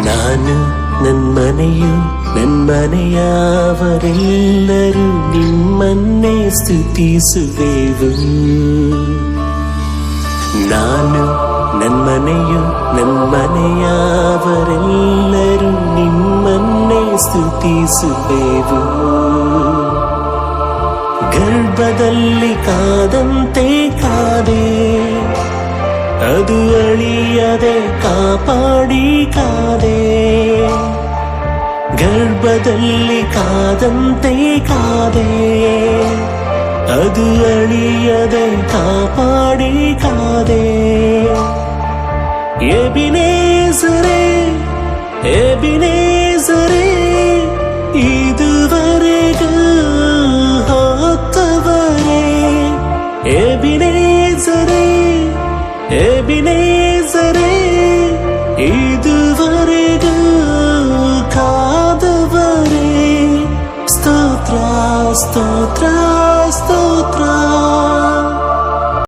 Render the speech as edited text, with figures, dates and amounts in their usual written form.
ನಾನು ನನ್ಮನೆಯು ನನ್ಮನೆಯವರೆಲ್ಲರೂ ನಿಮ್ಮನ್ನೇ ಸ್ತುತಿಸುವೆವು. ನಾನು ನನ್ಮನೆಯು ನನ್ಮನೆಯವರೆಲ್ಲರೂ ನಿಮ್ಮನ್ನೇ ಸ್ತುತಿಸುವೆವು. ಗರ್ಭದಲ್ಲಿ ಕಾದಂತೆ ಕಾದೆ, ಅದು ಅಳಿಯದೆ ಕಾಪಾಡಿ ಕಾದೆ. ಗರ್ಭದಲ್ಲಿ ಕಾದಂತೆ ಕಾದೆ, ಅದು ಅಳಿಯದೆ ಕಾಪಾಡಿ ಕಾದೆ. ಎಬಿನೇಜರೇ ಎಬಿನೇಜರೇ, ಇದುವರೆಗೂ ಹೊತ್ತವರೇ. ಎಬಿನೇಜರೇ ಎಬಿನೇಜರೇ, ಇದುವರೆಗೂ ಕಾದವರೇ. ಸ್ತೋತ್ರ ಸ್ತೋತ್ರ ಸ್ತೋತ್ರ.